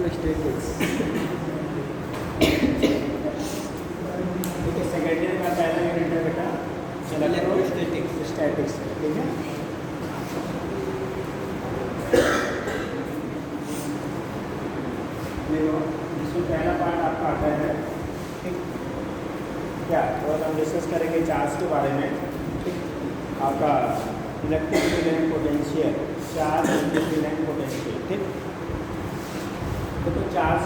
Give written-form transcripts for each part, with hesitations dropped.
Electrostatics. ठीक है, second year का पहला यूनिट है बेटा इलेक्ट्रोस्टैटिक्स। स्टैटिक्स, ठीक है। देखो इसमें पहला पार्ट आपका आता है, ठीक क्या, तो हम डिस्कस करेंगे चार्ज के बारे में। ठीक, आपका electric field and potential, charge electric field and potential. ठीक, तो चार्ज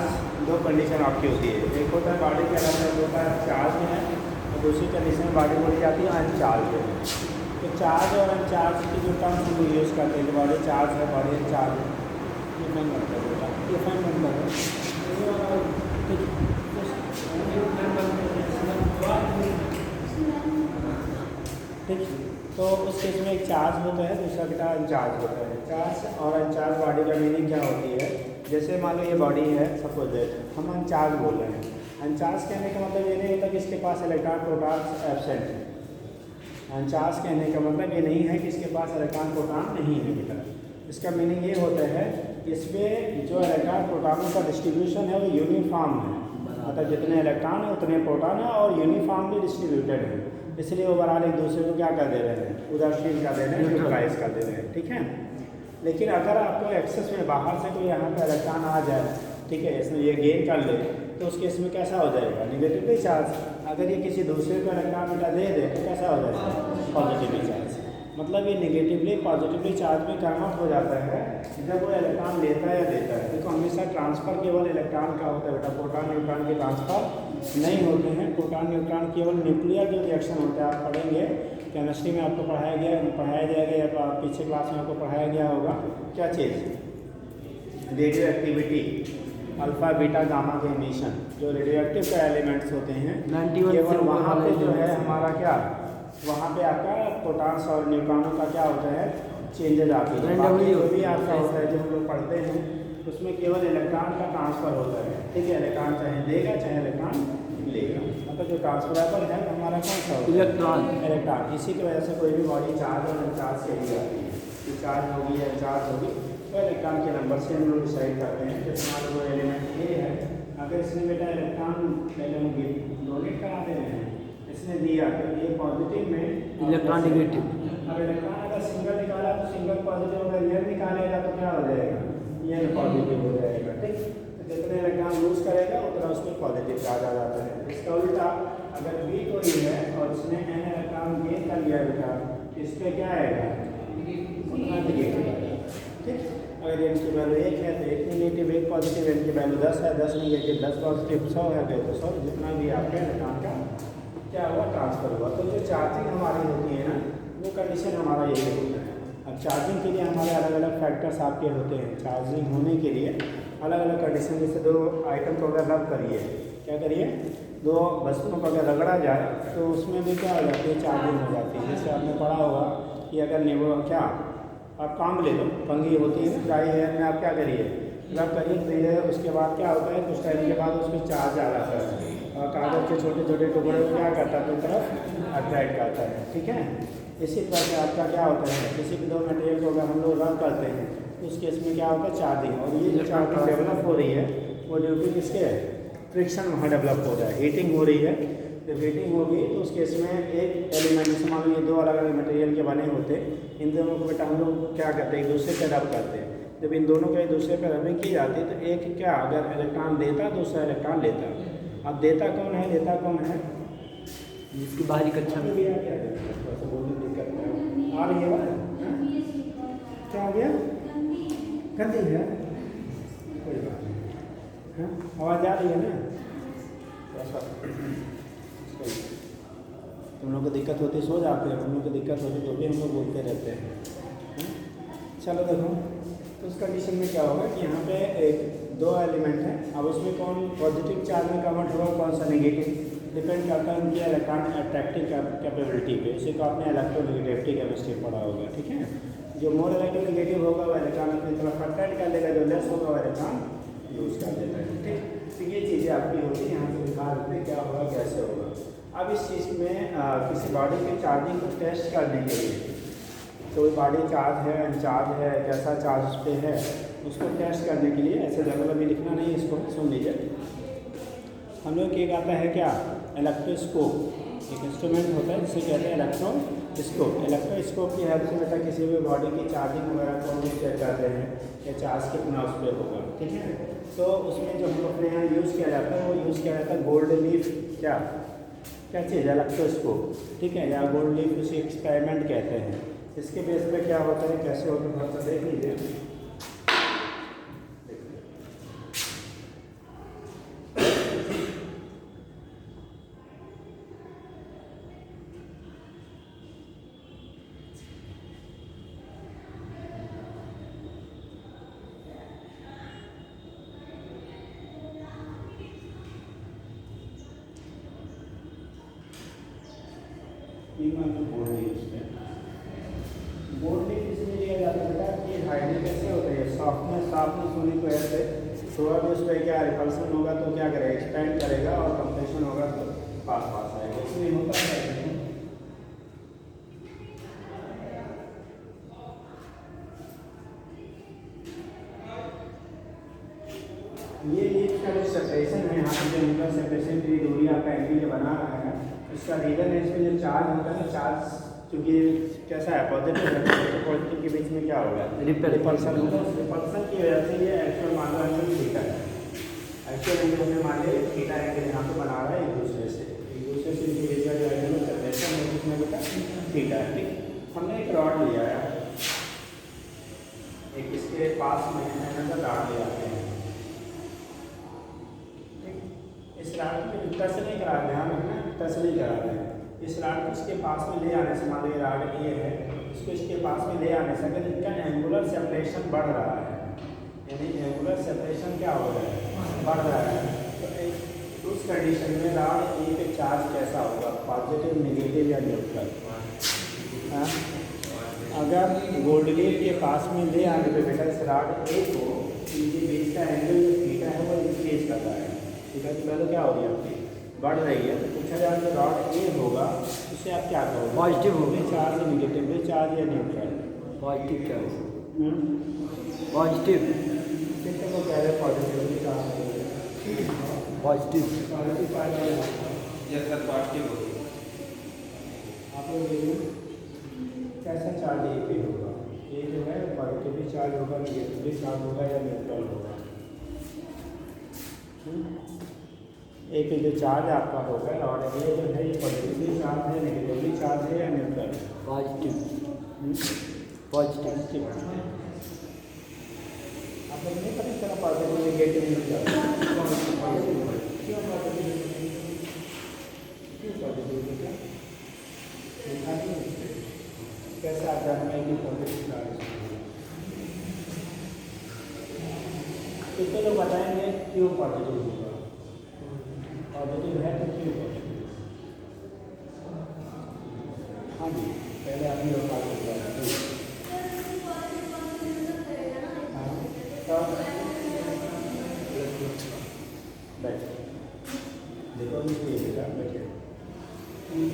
दो कंडीशन आपकी होती है, एक होता है बॉडी के अंदर होता है चार्ज में है, और दूसरी कंडीशन बॉडी बोली जाती है अनचार्ज है। तो चार्ज और अनचार्ज की जो टर्म्स हम लोग यूज़ करते हैं, बॉडी चार्ज है, बॉडी अनचार्ज है, ये फाइन बनता है बेटा, ये फाइन बनता है। ठीक, तो उस केस में एक चार्ज होता है, दूसरा बेटा अनचार्ज होता है। चार्ज और अनचार्ज बॉडी का मीनिंग क्या होती है, जैसे मान लो ये बॉडी है, सपोज दैट हम अनचार्ज बोल रहे हैं। अनचार्ज कहने का मतलब ये नहीं होता कि इसके पास इलेक्ट्रॉन प्रोटॉन एब्सेंट है। अनचार्ज कहने का मतलब ये नहीं है कि इसके पास इलेक्ट्रॉन प्रोटॉन नहीं है बेटा। इसका मीनिंग ये होता है इसमें जो इलेक्ट्रॉन प्रोटॉनों का डिस्ट्रीब्यूशन है वो यूनिफॉर्म है, मतलब जितने इलेक्ट्रॉन है उतने प्रोटॉन है और यूनिफॉर्मली डिस्ट्रीब्यूटेड है, इसलिए ओवरऑल एक दूसरे को क्या कर दे रहे हैं, उदासीन कर दे रहे हैं, न्यूट्रलाइज कर दे रहे हैं। ठीक है, लेकिन अगर आपको एक्सेस में बाहर से कोई यहाँ पर इलेक्ट्रॉन आ जाए, ठीक है, इसमें ये गेन कर ले, तो उस केस में कैसा हो जाएगा, नेगेटिवली चार्ज। अगर ये किसी दूसरे को इलेक्ट्रॉन बेटा दे दे तो कैसा हो जाएगा, पॉजिटिवली चार्ज। मतलब ये नेगेटिवली पॉजिटिवली चार्ज में कन्वर्ट हो जाता है जब वो इलेक्ट्रॉन लेता है या देता है। देखो हमेशा ट्रांसफ़र केवल इलेक्ट्रॉन का होता है बेटा, प्रोटॉन न्यूट्रॉन के ट्रांसफ़र नहीं होते हैं। प्रोटॉन न्यूट्रॉन केवल न्यूक्लियर जो रिएक्शन होता है, आप पढ़ेंगे केमिस्ट्री में, आपको पढ़ाया जाएगा या तो आप पीछे क्लास में आपको पढ़ाया गया होगा, क्या चीज़, radioactivity, alpha beta gamma के एमिशन, जो रेडियो एक्टिव का एलिमेंट्स होते हैं, केवल वहाँ पे जो है हमारा क्या, वहाँ पे आपका प्रोटॉन्स और न्यूट्रॉनों का क्या होता है, चेंजेज आती है। जो भी आपका होता है जो हम लोग पढ़ते हैं उसमें केवल इलेक्ट्रॉन का ट्रांसफ़र होता है। ठीक है, इलेक्ट्रॉन चाहे देगा चाहे इलेक्ट्रॉन लेगा, मतलब जो ट्रांसफरेबल है हमारा कौन सा होता है, इलेक्ट्रॉन। इसी की वजह से कोई भी बॉडी चार्ज और अनचार्ज से ही जाती है, कि चार्ज होगी या अनचार्ज होगी, तो इलेक्ट्रॉन के नंबर से हम लोग डिसाइड करते हैं। जैसे मान लो एलिमेंट ये है, अगर इसने बेटा इलेक्ट्रॉन पहले हम डोनेट करा दे रहे हैं, इसने दिया तो ये पॉजिटिव में, इलेक्ट्रॉन नेगेटिव। अब इलेक्ट्रॉन अगर सिंगल निकाला तो सिंगल पॉजिटिव, अगर ये निकालेगा तो क्या हो जाएगा, ये पॉजिटिव हो जाएगा। ठीक, तो जितने इलेक्ट्रॉन लूज करेगा उतना उसमें पॉजिटिव चार्ज आ जाता है। इसका उल्टा अगर बी कोई है और उसने एन इलेक्ट्रॉन गेन कर लिया बेटा, इस पर क्या आएगा, उतना नेगेटिव आएगा। ठीक, अगर एन की वैल्यू 1 है तो 1 नेगेटिव, 1 पॉजिटिव, एन की वैल्यू 10 है, 10 नेगेटिव, 10 पॉजिटिव, 100 है गए तो 100, जितना भी आपके इलेक्ट्रॉन का क्या हुआ, ट्रांसफ़र हुआ। तो जो चार्जिंग हमारी होती है ना, वो कंडीशन हमारा यही होता है। अब चार्जिंग के लिए हमारे अलग अलग फैक्टर्स आपके होते हैं। चार्जिंग होने के लिए अलग अलग कंडीशन, जैसे दो आइटम को अगर रब करिए, क्या करिए, दो वस्तुओं को अगर रगड़ा जाए तो उसमें भी क्या हो जाती है, चार्जिंग हो जाती है। जैसे आपने पढ़ा होगा कि अगर वो क्या, आप काम ले लो, कंघी होती है ना, ड्राई हेयर में आप क्या करिए, रब करिए, तो ये उसके बाद क्या होता है, कुछ टाइम के बाद उसमें चार्ज आ जाता है और कागज़ के छोटे छोटे टुकड़े को क्या करता है, अपनी तरफ अट्रैक्ट करता है। ठीक है, इसी तरह से आपका क्या होता है, किसी भी दो मटेरियल को अगर हम लोग रब करते हैं तो उस केस में क्या होता है, चार्जिंग। और ये जो चार्जिंग डेवलप हो रही है वो ड्यू टू किसके है, फ्रिक्शन वहाँ डेवलप हो रहा है, हीटिंग हो रही है। जब हीटिंग होगी तो उस केस में एक एलिमेंट, जैसे मान लो ये दो अलग अलग मटेरियल के बने होते, इन दोनों को बेटा हम लोग क्या करते हैं, एक दूसरे पे रब करते हैं। जब इन दोनों को एक दूसरे पे रबिंग की जाती है तो एक क्या, अगर इलेक्ट्रॉन देता दूसरा इलेक्ट्रॉन लेता। अब देता कौन है, लेता कौन है, जिसकी बाहरी कक्षा में भी क्या थोड़ा सा बोलने में दिक्कत है आ रही है बात, क्या हो गया, गंदी है, कोई बात नहीं, हाँ आवाज़ आ रही है ना, थोड़ा सा तुम लोग को दिक्कत होती सो जाते हैं, हम लोग को दिक्कत होती तो भी हम लोग बोलते रहते हैं। चलो देखो, तो उस कंडीशन में क्या होगा कि यहाँ पे एक दो एलिमेंट हैं, अब उसमें कौन पॉजिटिव चार्ज में कन्वर्ट होगा, कौन सा नेगेटिव, डिपेंड करता है उनकी इलेक्ट्रॉन अट्रैक्टिव कैपेबिलिटी पे। इसी को आपने इलेक्ट्रोनेगेटिविटी केमिस्ट्री पढ़ा होगा। ठीक है, जो मोर इलेक्ट्रोनेगेटिव होगा वो इलेक्ट्रॉन अपनी तरफ अट्रैक्ट कर लेगा, जो लेस होगा वो इलेक्ट्रॉन यूज कर देता है। ठीक, तो ये चीज़ें आपकी होती हैं, यहाँ से दिखा देते हैं क्या होगा कैसे होगा। अब इस चीज़ में किसी बॉडी के चार्जिंग को टेस्ट करने के लिए, तो बॉडी चार्ज है अनचार्ज है, कैसा चार्ज उस पर है, उसको टेस्ट करने के लिए ऐसे जगह भी लिखना नहीं, इसको सुन लीजिए। हम लोग एक आता है क्या, इलेक्ट्रोस्कोप, एक इंस्ट्रूमेंट होता है जिसे कहते हैं इलेक्ट्रोस्कोप। इलेक्ट्रोस्कोप की हेल्प से बेटा किसी भी बॉडी की चार्जिंग वगैरह को हम चेक करते हैं या चार्ज कितना उस पर होगा, ठीक है। तो उसमें जो हम अपने यहाँ यूज़ किया जाता है वो यूज़ किया जाता है गोल्ड लीफ, क्या चीज़, इलेक्ट्रोस्कोप, ठीक है, या गोल्ड लीफ उसे एक्सपेरिमेंट कहते हैं। इसके बेस पे क्या होता है, कैसे होता है, थोड़ा सा देख लीजिए। बोर्ड लीफ इसलिए लिया जाता है बेटा कि हाइड्रोजन कैसे होता है, सॉफ्टनेस होने की वजह से थोड़ा भी उस पर क्या रिपल्सन होगा तो क्या करेगा, एक्सपेंड करेगा, और कंप्रेशन होगा तो पास आएगा, इसलिए होता है। ये लीफ का जो सेपरेशन है, यहाँ पे जो सेपरेशन की दूरी आपका एंगल जो बना रहा है, इसका रीजन है इसमें जो चार्ज होता है, चार्ज क्योंकि कैसा है, पॉजिटिव है, तो पॉजिटिव के बीच में क्या होगा, रिपल्सन होगा। रिपल्सन की वजह से ये एक्चुअल मान लो एंगल थीटा है, एक्चुअल एंगल हमें मान लिया थीटा एंगल यहाँ पे बना रहा है एक दूसरे से इनके बीच का जो एंगल सेपरेशन है किसमें बेटा, थीटा है, ठीक। हमने एक रॉड लिया है, एक इसके पास में ऐसा रॉड ले आते हैं, ठीक। इस रॉड को टच नहीं करा, ध्यान रखना, टच नहीं करा रहे हैं। इस रॉड को इसके पास में ले आने से, मान लो ये रॉड ये है, इसको इसके पास में ले आने से अगर इनका एंगुलर सेपरेशन बढ़ रहा है, यानी एंगुलर सेपरेशन क्या हो रहा है, बढ़ रहा है, तो उस कंडीशन में रॉड ए पे चार्ज कैसा होगा, पॉजिटिव, नेगेटिव या न्यूट्रल। अगर गोल्ड लीफ के पास में ले आने पे बेटा इस रॉड ए को, इनके बीच का एंगल जो थीटा है वो इंक्रीज कर रहा है, ठीक है, तो पहले क्या हो रही है आपकी, बढ़ रही है। तो पूछा जाए तो रॉड ए होगा, उसे आप क्या करोगे, पॉजिटिव होगा, चार्ज, नेगेटिव चार्ज या न्यूट्रल, पॉजिटिव चार्ज, पॉजिटिव, कितने को कह रहे हैं पॉजिटिव चार्ज, पॉजिटिव, आप लोग देखिए कैसा चार्ज ए पे होगा, ए जो है पॉजिटिव चार्ज होगा, नेगेटिव चार्ज होगा या न्यूट्रल होगा। ए पे जो चार्ज आपका होगा और ए जो है ये पॉजिटिव चार्ज है, नेगेटिव चार्ज है या न्यूट्रल, पॉजिटिव, पॉजिटिव। आप लोग नहीं पता चला पॉजिटिव, नेगेटिव, न्यूट्रल, क्यों पॉजिटिव, क्यों पॉजिटिव, कैसे आता है कि पॉजिटिव चार्ज, कितने लोग बताएंगे क्यों पॉजिटिव होगा, पॉजिटिव है तो क्यों पॉजिटिव। हाँ जी, पहले आप लोग बात कर रहे हैं, देखो ये बेटा,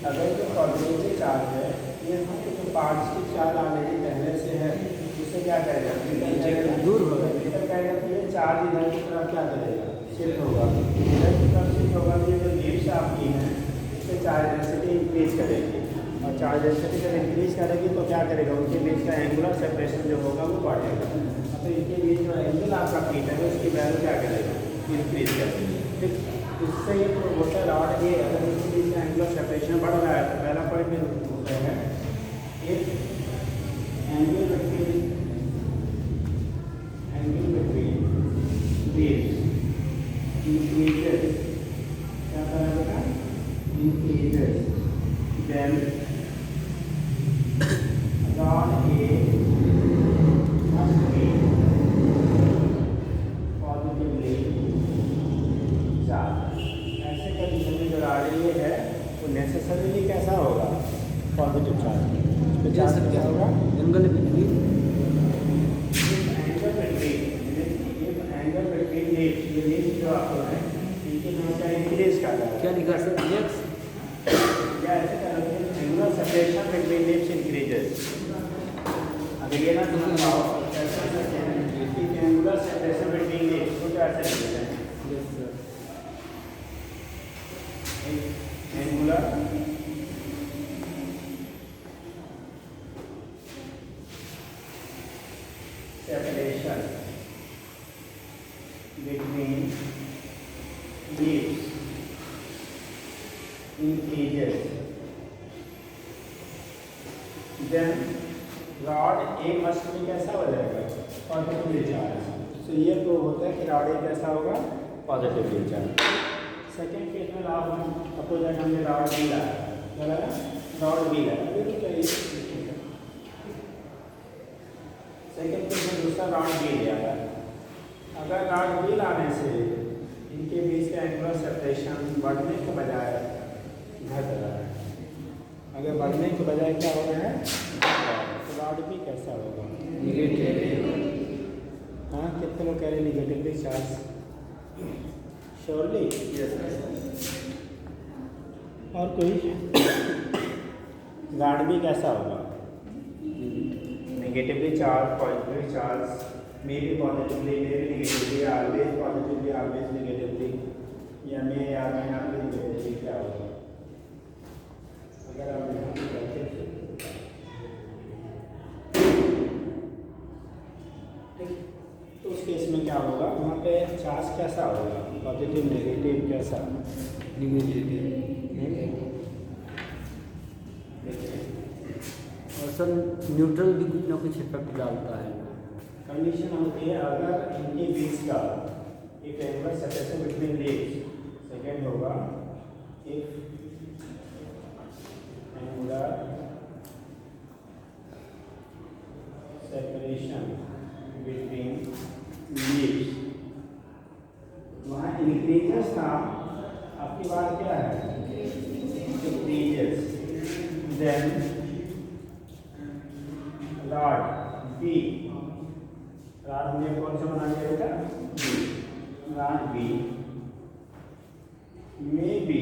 अगर जो पॉजिटिव चार्ज है ये हम जो पार्ट्स की चार्ज ऑलरेडी पहले से है, उसे क्या करेगा, दूर होगा, इधर कहेगा कि ये चार्ज इधर की तरफ क्या करेगा, शिफ्ट होगा, इधर की तरफ शिफ्ट होगा, ये जो लीव्स आपकी हैं इससे चार्ज डेंसिटी इंक्रीज करेगी, और चार्ज डेंसिटी जब इंक्रीज करेगी तो क्या करेगा, उनके बीच का एंगुलर सेपरेशन जो होगा वो बढ़ेगा, तो इनके बीच जो एंगल आपका फीट है उसकी वैल्यू क्या करेगा, इंक्रीज करेगी, ठीक। इससे ये होता रॉड ए, अगर इसके बीच का एंगुलर सेपरेशन बढ़ रहा है तो पहला पॉइंट होता है एक एंगल बिटवीन लीव्स increases, क्या करेगा, increases, then rod A must be positively charged। ऐसे कंडीशन में जो रॉड ए है वो नेसेसरीली कैसा होगा, पॉजिटिव चार्ज, तो चार्ज क्या होगा, angle between, angle between leaves, ये लीव्स जो आपको है इनकी हमेशा इंक्रीज कर रहा है, क्या लिखा सर, एक्स, या ऐसे करोगे angular separation between leaves increases. अगर ये ना समझ पाओ इसकी angular angular separation between leaves को क्या ऐसे लिखते हैं? Yes sir. Angular separation between leaves in edges, then rod A must be कैसा हो जाएगा? Positively charge. तो ये प्रूव होता है कि रॉड A कैसा होगा? Positively charge. सेकेंड केस में सपोज हमने रॉड B लाया, क्या लाया? रॉड B लाया, अभी तो क्या सेकेंड केस में दूसरा रॉड B ले आया। अगर रॉड B लाने से इनके बीच का एंगुलर सेपरेशन बढ़ने के बजाय घट रहा है, अगर बढ़ने के बजाय क्या हो रहा है? तो रॉड B कैसा होगा? निगेटिव। हाँ, कितने लोग कह रहे हैं निगेटिवली चार्ज? श्योरली? और कोई? रॉड B कैसा होगा? negatively charged, positively charged, maybe positively, maybe negatively, always positively, always negatively, या may not be negatively क्या होगा? अगर आप यहाँ पे करते हैं, ठीक, तो उस केस में क्या होगा? वहाँ पे चार्ज कैसा होगा? पॉजिटिव, नेगेटिव, कैसा? निगेटिव। और सर न्यूट्रल भी कुछ ना कुछ इफेक्ट डालता है। कंडीशन होती है अगर इनके बीच का एक angular separation between leaves, second होगा if angular separation between leaves, वहाँ इंक्रीजेस था, आपकी बात क्या है? Increases, then rod B, rod हमने कौन सा बना दिया बेटा? Rod B may be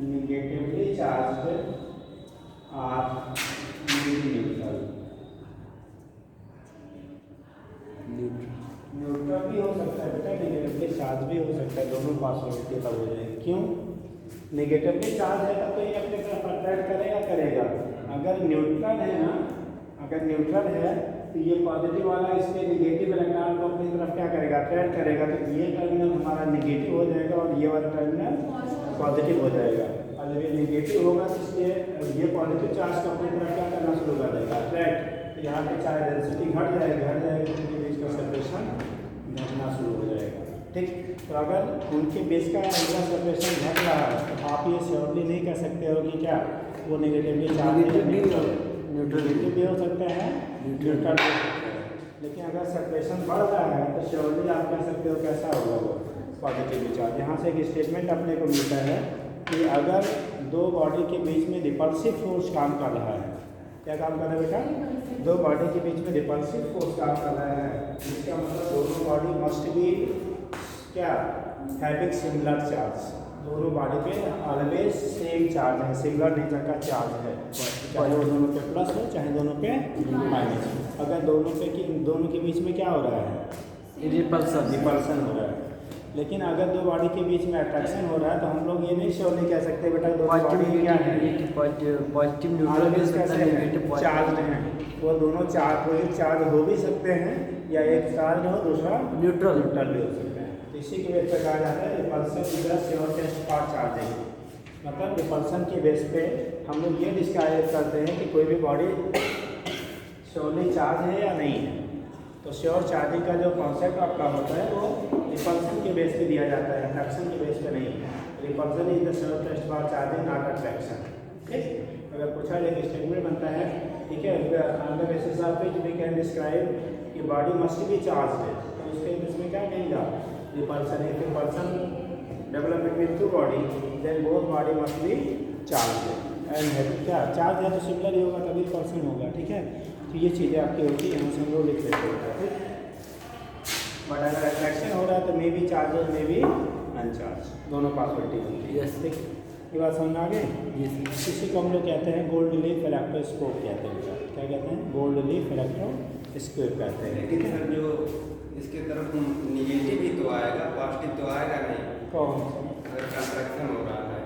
negatively charged or neutral। Neutral भी हो सकता है बेटा, नेगेटिवली चार्ज भी हो सकता है, दोनों पॉसिबिलिटी तब हो जाएगी। क्यों? नेगेटिवली चार्ज है तब तो ये अपने तरफ अट्रैक्ट करेगा। अगर न्यूट्रल है ना, अगर न्यूट्रल है तो ये पॉजिटिव वाला इसके नेगेटिव इलेक्ट्रॉन को अपनी तरफ क्या करेगा? अट्रैक्ट करेगा। तो ये टर्मिनल हमारा नेगेटिव हो जाएगा और ये वाला टर्मिनल पॉजिटिव हो जाएगा। और जब ये नेगेटिव होगा तो इसके ये पॉजिटिव चार्ज को अपनी तरफ क्या करना शुरू कर देगा? अट्रैक्ट। तो यहाँ पे चाहे डेंसिटी घट जाएगी, उनके बीच का सेपरेशन घटना शुरू हो जाएगा। ठीक, तो अगर उनके बीच का एंगुलर सेपरेशन घट रहा है तो आप ये श्योरली नहीं कह सकते हो कि क्या वो नेगेटिवली चार्ज न्यूट्रल भी हो सकता है, न्यूट्रल भी हो सकता है। लेकिन अगर सेपरेशन बढ़ रहा है तो श्योरली आप कह सकते हो कैसा होगा? वो पॉजिटिवली चार्ज। यहाँ से एक स्टेटमेंट अपने को मिलता है कि अगर दो बॉडी के बीच में रिपल्सिव फोर्स काम कर रहा है, क्या काम कर रहा है बेटा? दो बॉडी के बीच में रिपल्सिव फोर्स काम कर रहा है, इसका मतलब दोनों बॉडी मस्ट बी क्या? Having similar charge. दोनों बॉडी पे ऑलवेज सेम चार्ज है, सिमिलर नेचर का चार्ज है, चाहे वो दोनों पे प्लस हो चाहे दोनों पे माइनस हो। अगर दोनों के बीच में क्या हो रहा है? रिपल्सन हो रहा है। लेकिन अगर दो बॉडी के बीच में अट्रैक्शन हो रहा है तो हम लोग ये नहीं श्योरली कह सकते बेटा दो बॉडी क्या है? पॉजिटिव न्यूट्रल चार्ज हैं, वो दोनों चार्ज हो भी सकते हैं, या एक चार्ज हो दूसरा न्यूट्रल भी हो सकते हैं। तो इसी के बेस पर कहा जाता है repulsion is the sure test for charging. मतलब रिपल्सन के बेस पे हम लोग ये डिस्क्राइब करते हैं कि कोई भी बॉडी श्योरली चार्ज है या नहीं है। तो श्योर चार्जिंग का जो कॉन्सेप्ट आपका होता है वो रिपल्सन के बेस पे दिया जाता है, अट्रैक्शन के बेस पे नहीं। Repulsion is the sure test for charging not attraction. ठीक, अगर पूछा जाए स्टेटमेंट बनता है, ठीक है, on the basis of which we can describe कि बॉडी मस्ट बी चार्ज्ड है, तो उसके इसमें क्या कहेगा? Repulsion. If repulsion develop between two body then both body must be charged and क्या चार्ज है तो सिमिलर ही होगा तभी रिपल्सन होगा। ठीक है, तो ये चीज़ें आपकी होती है, यहाँ से हम लोग लिख लेते हैं। ठीक, बट अगर अट्रैक्शन हो रहा है तो may be charge may be अनचार्ज, दोनों पॉसिबिलिटी होती है। यस, ठीक, ये बात समझ में आ गई? इसी को हम लोग कहते हैं गोल्ड लीफ इलेक्ट्रोस्कोप कहते हैं। क्या कहते हैं? गोल्ड लीफ इलेक्ट्रो इसको कहते हैं। लेकिन सर जो इसके तरफ निगेटिव ही तो आएगा, पॉजिटिव तो आएगा नहीं। कौन? अगर कंस्ट्रक्शन हो रहा है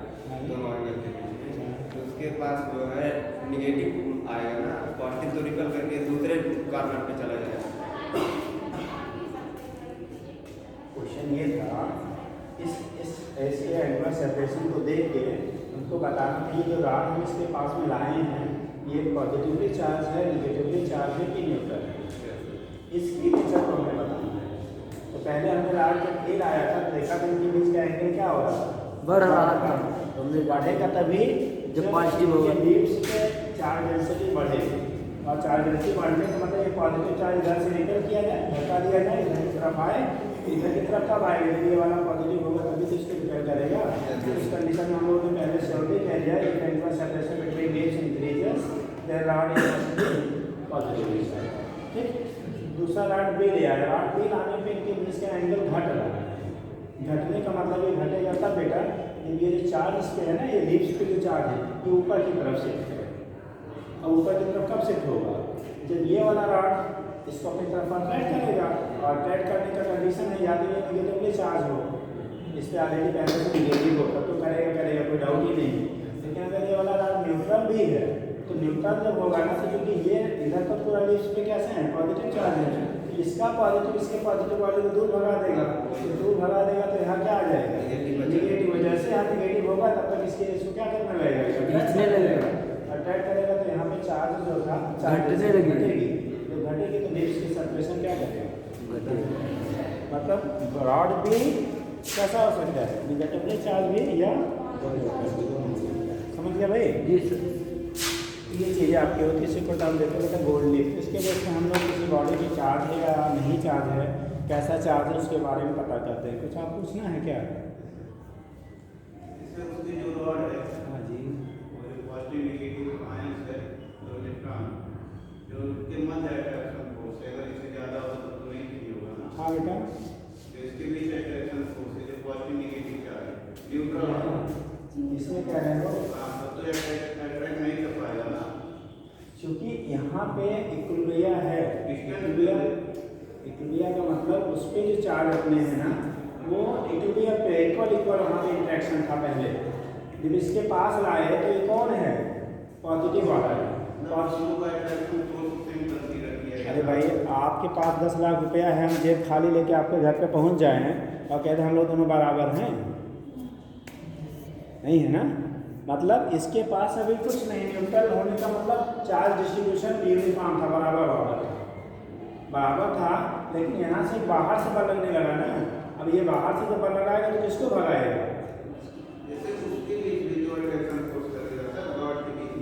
दोनों एंगल के बीच में, तो उसके पास जो है निगेटिव आएगा ना, पॉजिटिव तो रिपल करके दूसरे कॉर्नर पे चला जाएगा। क्वेश्चन ये था, इस ऐसे एंगुलर सेपरेशन को देख के उनको बताना कि जो रॉड हम इसके पास में लाए हैं ये पॉजिटिवली चार्ज है, निगेटिवली चार्ज है कि न्यूट्रल है, इसकी नेचर को हमें बताना है। तो पहले हमने रॉड जब ए लाया था तो देखा था इनके बीच का एंगल क्या हो रहा था, बढ़ रहा था। हमने बढ़ेगा तभी जब पॉजिटिव होगा, लीड्स के चार्ज डेंसिटी बढ़ेगी, और चार्ज डेंसिटी बढ़ने का मतलब ये पॉजिटिव चार्ज इधर से निकल किया जाए, हटा दिया जाए, इधर की तरफ आए, इधर की तरफ कब आएगा, जब ये वाला पॉजिटिव होगा तभी तो इसको रिपेयर करेगा। इस कंडीशन में हम लोगों ने पहले से ऑलरेडी कह दिया है कि separation between leads increases there rod is positive. ठीक, दूसरा रॉड बी ले आया, रॉड बी लाने पे इनके बीच का एंगल घट रहा है। घटने का मतलब ये घटेगा तब बेटा जब ये जो चार्ज इस पे है ना, ये लीड्स पे जो चार्ज है ये ऊपर की तरफ शिफ्ट करेगा। और ऊपर की तरफ कब शिफ्ट होगा, जब ये वाला रॉड इसको अपनी तरफ अट्रैक्ट करेगा, और अट्रैक्ट करने का कंडीशन है या तो ये निगेटिवली चार्ज हो, इस पर ऑलरेडी पहले से निगेटिव हो तब तो करेगा, कोई डाउट ही नहीं। लेकिन अगर ये वाला रॉड न्यूट्रल भी है तो न्यूट्रल जब होगा ना, तो क्योंकि ये इधर तो पूरा लीड्स पे कैसे है पॉजिटिव चार्ज है, इसका पॉजिटिव इसके पॉजिटिव वाले को दूर भगा देगा, तो दूर भगा देगा तो यहाँ क्या आ जाएगा निगेटिव। जैसे यहाँ निगेटिव होगा तब तक इसके इसको क्या करने लगेगा, घटने लगेगा, अट्रैक्ट करेगा, तो यहाँ पे चार्ज जो था घटने लगेगी, तो घटेगी तो लीड्स की सर्कुलेशन क्या करेगा, मतलब रॉड भी कैसा हो सकता है, निगेटिवली चार्ज भी या समझ गया भाई जी सर। ये चीज़ें आपकी होती है, इसी को टर्म देते हैं गोल्ड लीफ। इसके बेस पे हम लोग किसी बॉडी की चार्ज है या नहीं चार्ज है, कैसा चार्ज है उसके बारे में पता करते हैं। कुछ आप पूछना है क्या? इससे उसकी जो रॉड है, हाँ जी, वो पॉजिटिव नेगेटिव आयंस है, जो इलेक्ट्रॉन जो के मध्य अट्रैक्शन फोर्स है, अगर इससे ज़्यादा हो तो नहीं ठीक होगा ना। हाँ बेटा, तो इसके बीच अट्रैक्शन फोर्स है जो पॉजिटिव नेगेटिव चार्ज न्यूट्रल है, इसमें क्या है वो, तब तो अट्रैक्ट नहीं कर पाएगा ना, क्योंकि यहाँ पे इक्विलिब्रिया है। इक्विलिब्रिया का मतलब उस पर जो चार्ज अपने हैं ना, वो इक्विलिब्रिया पे इक्वल वहाँ पे इंट्रैक्शन था पहले। जब इसके पास लाए तो ये कौन है, पॉजिटिव वाला है। अरे भाई आपके पास 10 लाख रुपया है, हम जेब खाली लेके आपके घर पे पहुँच जाए और कहते हैं हम लोग दोनों बराबर हैं, नहीं है ना। मतलब इसके पास अभी कुछ नहीं, न्यूट्रल होने का मतलब चार्ज डिस्ट्रीब्यूशन यूनिफॉर्म था, बराबर था, लेकिन यहाँ से बाहर से बल लगने लगा ना। अब ये बाहर से जब बल लगाएगा तो किसको भगाएगा,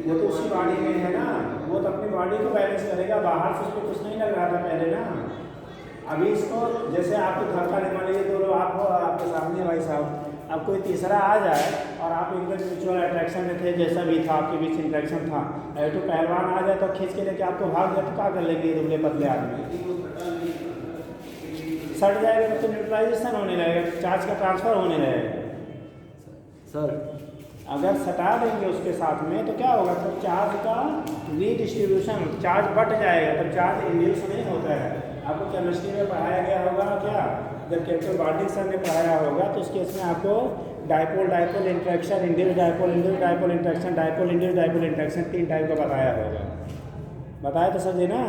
वो तो उसी बॉडी में है ना, वो तो अपनी बॉडी को बैलेंस करेगा, बाहर से उसको कुछ नहीं लग रहा था पहले ना। अभी इसको जैसे आपको धक्का नहीं, मान लीजिए दोनों आप आपके सामने भाई साहब, अब कोई तीसरा आ जाए और आप एकदम म्यूचुअल अट्रैक्शन में थे, जैसा भी था आपके बीच इंट्रैक्शन था, तो पहलवान आ जाए तो खींच के लेके आपको भाग जाए तो क्या कर लेंगे दुबले पतले आदमी, सट जाएगा तो न्यूट्रलाइजेशन होने लगेगा, चार्ज का ट्रांसफर होने लगेगा सर अगर सटा देंगे उसके साथ में तो क्या होगा, तो चार्ज का रीडिस्ट्रीब्यूशन, चार्ज बढ़ जाएगा, तब चार्ज इंड्यूस नहीं होता है। आपको केमिस्ट्री में पढ़ाया गया होगा क्या, जब कैप्टन बार्डिक सर ने पढ़ाया होगा तो उस केस में आपको dipole interaction, induce dipole interaction, dipole induce dipole interaction 3 type का बताया होगा। बताया तो समझे ना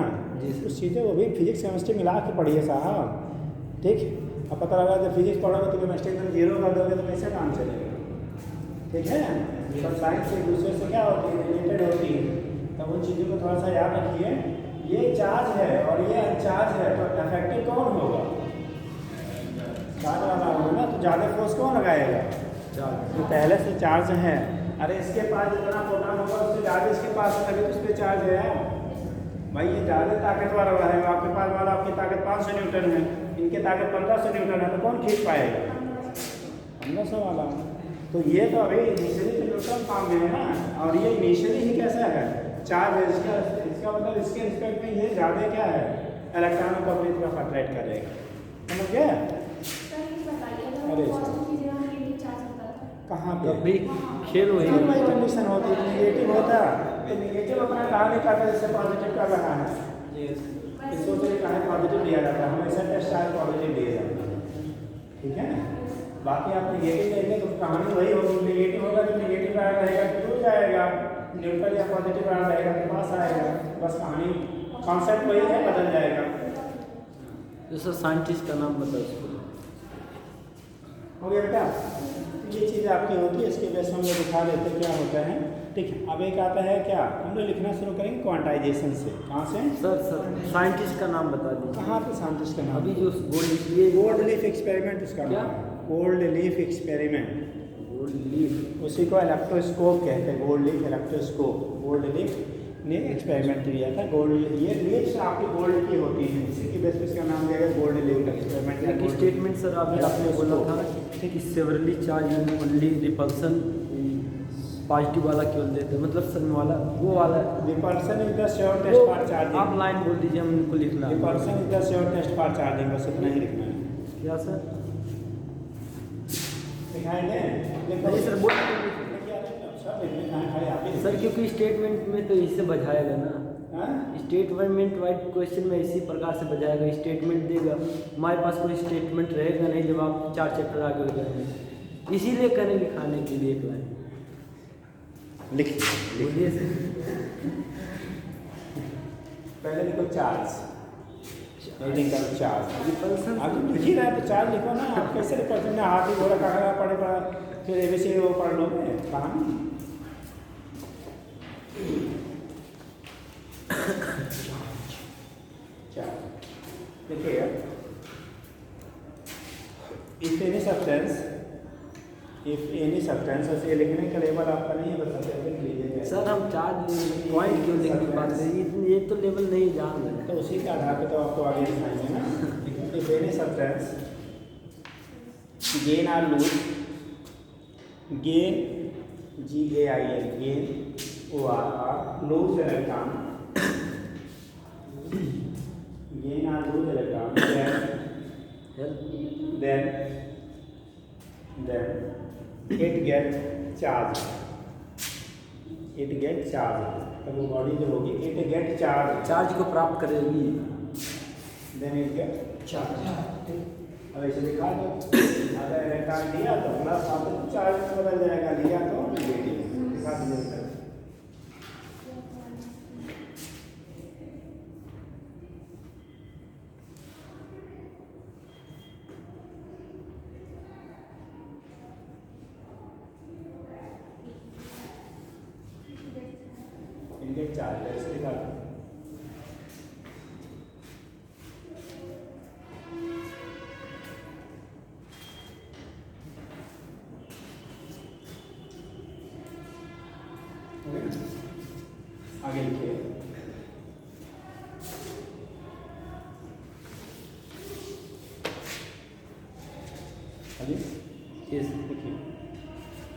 जी। कुछ चीज़ें वो भी फिजिक्स केमिस्ट्री मिला के पढ़िए साहब, ठीक। अब पता लगा जब फिजिक्स पढ़ोगे तो केमिस्ट्री एकदम 0 कर दोगे तो कैसे काम चलेगा, ठीक है। सब साइंस एक दूसरे से क्या होती है, रिलेटेड होती है, तब उन चीज़ों को थोड़ा सा याद रखिए। ये चार्ज है और ये अनचार्ज है, तो इफेक्टिव कौन होगा, चार्ज वाला होगा ना, तो ज़्यादा फोर्स कौन लगाएगा, चार्ज जो पहले से चार्ज है। अरे इसके पास जितना प्रोटॉन होगा उससे ज़्यादा इसके पास लगे तो उस पर चार्ज है भाई, ये ज़्यादा ताकत वाला है, आपके पास वाला आपकी ताकत 500 न्यूटन है, इनकी ताकत 1500 न्यूटन है, तो कौन खींच पाएगा, 1500 वाला। तो ये तो अभी इनिशियली तो न्यूट्रल फॉर्म में है ना, और ये इनिशियली ही कैसा है चार्ज है, इसका मतलब इसके रिस्पेक्ट में ये ज़्यादा क्या है, इलेक्ट्रॉनों को अपनी तरफ अट्रैक्ट करेगा, समझ गया। अरे कहाँ पे अभी खेल वही है। भाई कंडीशन होती है, निगेटिव होता है तो निगेटिव अपना काम नहीं करता, जैसे पॉजिटिव कर रहा है। इसको तो कहा है पॉजिटिव लिया जाता है, हमेशा टेस्ट आर पॉजिटिव लिए जाता है, ठीक है। बाकी आप नेगेटिव लेंगे तो कहानी वही होगी, नेगेटिव होगा तो नेगेटिव आया रहेगा तो दूर जाएगा, न्यूट्रल या पॉजिटिव आया रहेगा तो पास आएगा, बस कहानी कॉन्सेप्ट वही है, बदल जाएगा। जैसे साइंटिस्ट का नाम बताओ उसको। हो गया बेटा, ये चीज़ आपकी होती है, इसके बेस में हम लोग दिखा देते हैं क्या होता है, ठीक है। अब एक आता है क्या, हम लोग लिखना शुरू करेंगे क्वांटाइजेशन से। कहाँ से? सर साइंटिस्ट का नाम बता दीजिए। कहाँ पे साइंटिस्ट का नाम? अभी जो गोल्ड लिए गोल्ड लीफ एक्सपेरिमेंट उसका क्या? नाम है, gold leaf experiment, gold leaf, उसी को इलेक्ट्रोस्कोप कहते हैं, gold leaf electroscope. Gold leaf ने एक्सपेरिमेंट किया था, गोल्ड, ये लीव्स आपकी गोल्ड की होती हैं, इसी की बेस पे इसका नाम दिया गया गोल्ड लीफ एक्सपेरिमेंट। एक स्टेटमेंट सर आपने बोला था कि severely charge only repulsion, positive वाला केवल देते हैं, मतलब सर वाला वो वाला repulsion is the sure test for charging. आप लाइन बोल दीजिए, हम उनको लिखना है। Repulsion is the sure test for charging, बस इतना ही लिखना है। क्या सर? दिखाई दें? नहीं सर, बोल आप सर, क्योंकि स्टेटमेंट में तो इससे बजाएगा ना, स्टेटमेंट वाइज क्वेश्चन में इसी प्रकार से बजाएगा, स्टेटमेंट देगा, हमारे पास कोई स्टेटमेंट रहेगा नहीं जब आप 4 चैप्टर आगे हो जाएंगे, इसीलिए करेंगे खाने के लिए एक लाइन लिखिए। बोलिए सर। पहले लिखो चार्ज, रीडिंग करो चार्ज। रिपल्सन आप लिख ही रहे हैं तो चार्ज लिखो ना, आप कैसे रिपल्सन में हाथ ही घोड़ा कहा पड़े पड़ा, फिर ABC वो पढ़ लो कहानी। देखिएगा, इफ एनी सब्सटेंस, ऐसे लिखने का लेवल आपका नहीं है, बताते लिख लीजिएगा। सर हम 4 पॉइंट क्यों लिख नहीं पाते, ये तो लेवल नहीं जान रहे। तो उसी के आधार पे तो आपको आगे दिखाएंगे ना। If any substance gain or lose, gain GAIN, gain OR lose electron, gain or lose electron, then it get charge, तब वो बॉडी जो होगी it get चार्ज को प्राप्त करेगी, then it get charge। अब ऐसे दिखा दो, अगर इलेक्ट्रॉन दिया तो प्लस आता तो चार्ज में बदल जाएगा, लिया तो नेगेटिव, दिखा दीजिए। इनके चार्जेस दिखा दो। आगे लिखिए,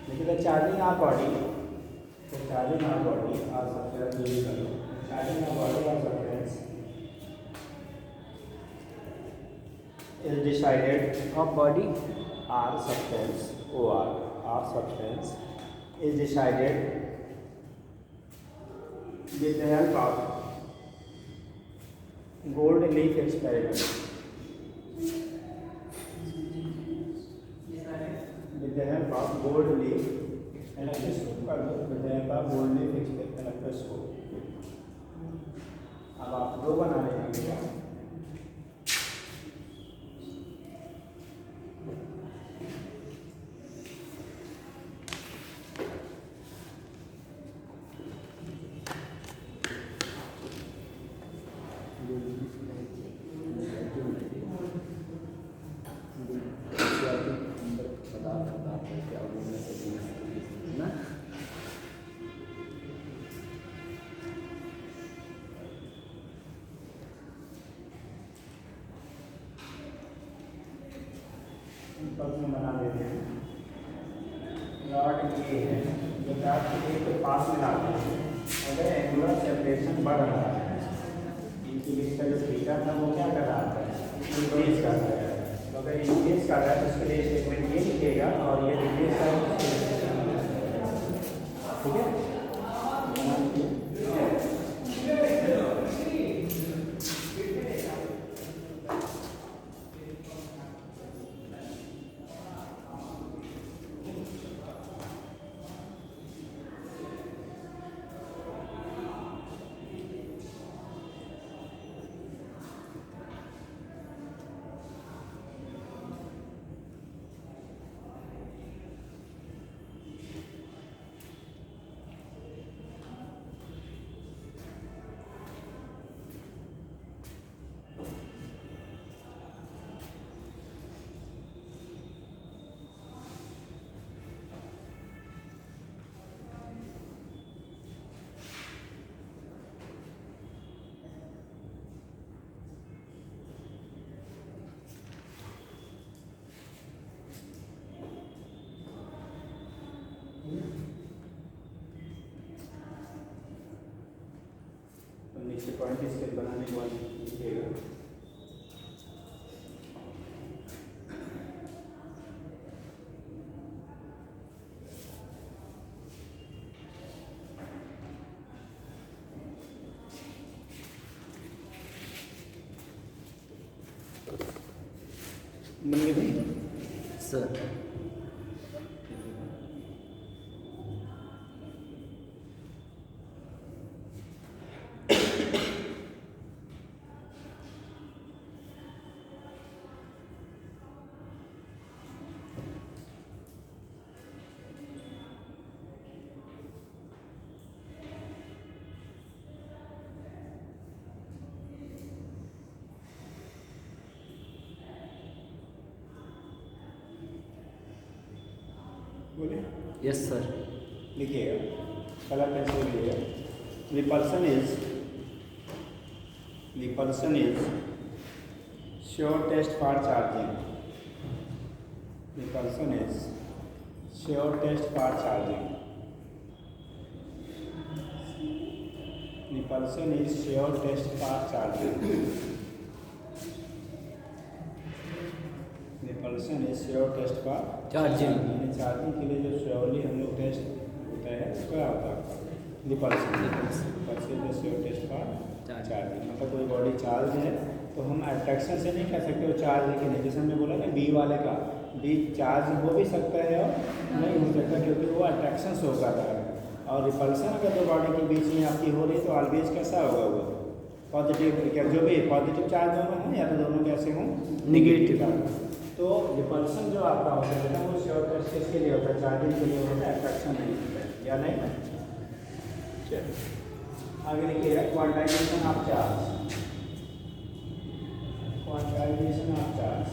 लिखिए charging or body, charging or body or substance, charging or body or substance is decided of body or substance OR, or substance is decided with the help of gold leaf experiment, with the help of gold leaf electroscope, with the help of gold leaf electroscope। अब आप 2 बना लेंगे, बना देते हैं। Rod ये है, जो रॉड के के पास में लाते हैं, अगर एंगुलर सेपरेशन बढ़ रहा है, इनकी इसका जो थीटा था वो क्या कर रहा है, इंक्रीज कर रहा है। तो अगर इंक्रीज कर रहा है तो उसके लिए स्टेटमेंट ये लिखेगा और ये डिक्रीज कर रहा है, ठीक है। नीचे पॉइंट स्केल बनाने के बाद लिखिएगा। बन गई भाई सर। बोलिए। Yes sir. लिखिएगा, कलर पेंसिल लिखिएगा। Repulsion is sure test for charging. Repulsion is sure test for charging. Repulsion is sure test for charging. Repulsion is sure test for charging. Charging के लिए जो श्योरली हम लोग test होता है वो क्या होता है आपका? Repulsion sure test for charging. मतलब कोई बॉडी चार्ज है तो हम अट्रैक्शन से नहीं कह सकते वो चार्ज है कि नहीं। जैसे हमने बोला ना बी वाले का, बी चार्ज हो भी सकता है और नहीं हो सकता क्योंकि वो अट्रैक्शन से होगा है। और रिपल्सन अगर दो बॉडी के बीच में आपकी हो रही तो ऑलवेज कैसा होगा वो? पॉजिटिव, क्या जो भी पॉजिटिव चार्ज होना है या तो दोनों कैसे हों? निगेटिव। तो रिपल्सन जो आपका होता है वो श्योर टेस्ट किसके लिए होता है? चार्जिंग के लिए होता है, अट्रैक्शन नहीं होता है, या नहीं? चलिए आगे लिखिएगा, quantization of charge. Quantization of charge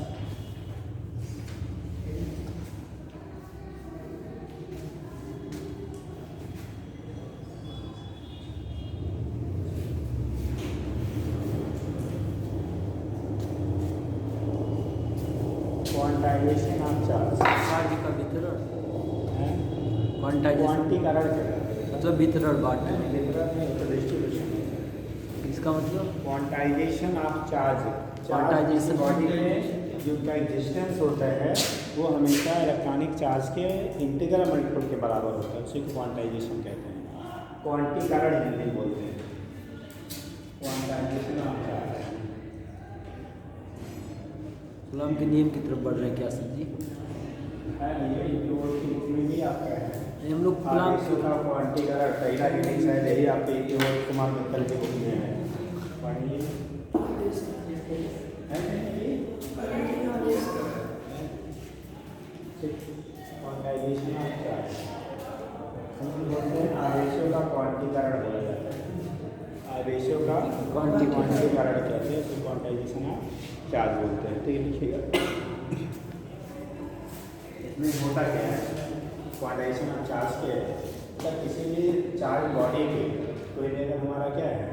quantization of charge charge का वितरण। क्वांटाइजेशन क्वांटीकरण मतलब वितरण बांटना। डिस्ट्रीब्यूशन। इसका मतलब quantization of charge. Quantization body में जो का एग्जिस्टेंस होता है वो हमेशा इलेक्ट्रॉनिक चार्ज के इंटीग्रल मल्टीपल के बराबर होता है, उसी को क्वांटाइजेशन कहते हैं। क्वांटीकरण हिंदी बोलते हैं। Quantization of charge. गुलाम के नियम की तरफ बढ़ रहे हैं क्या सर जी? है नहीं, जो में भी आपका है हम लोग गुलाम का क्वांटीकरण पहला यूनिट है, यही आपके कुमार मित्तल के बुक में है। पढ़िए। क्वांटाइजेशन ऑफ चार्ज हम बोलते हैं आवेशों का क्वांटीकरण बोला जाता है। आवेशों का क्वांटीकरण कहते हैं, तो क्वांटाइजेशन ऑफ चार्ज बोलते हैं। ठीक है, लिखिएगा। इसमें होता क्या है? क्वांटाइजेशन ऑफ चार्ज के मतलब किसी भी चार्ज बॉडी के कोई अगर हमारा क्या है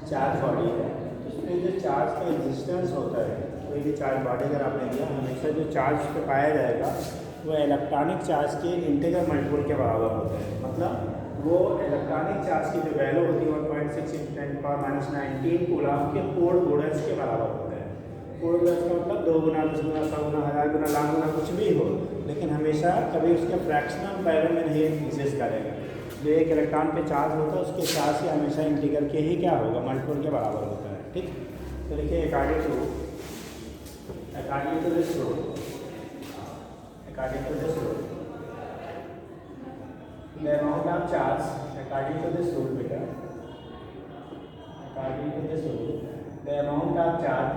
चार्ज बॉडी है, उसमें जो चार्ज का एग्जिस्टेंस होता है, कोई भी चार्ज बॉडी अगर आपने दिया हमेशा जो चार्ज पे पाया जाएगा वो इलेक्ट्रॉनिक चार्ज के इंटीग्रल मल्टीपल के बराबर होता है। मतलब वो इलेक्ट्रॉनिक चार्ज की जो वैल्यू होती है 1.6 × 10⁻⁹ कूलम के कोड गुणज के बराबर होता है। कोड गुणज का मतलब 2 गुना 10 गुना 100 गुना 1000 गुना लाख गुना कुछ भी हो, लेकिन हमेशा कभी उसके फ्रैक्शनल वैल्यू में नहीं एग्जिस्ट करेगा। जो एक इलेक्ट्रॉन पे चार्ज होता है उसके चार्ज से हमेशा इंटीग्रल के ही क्या होगा? मल्टीपल के बराबर होता है। ठीक, तो देखिए according to this rule, the amount of charge according to this rule beta, according to this rule the amount of charge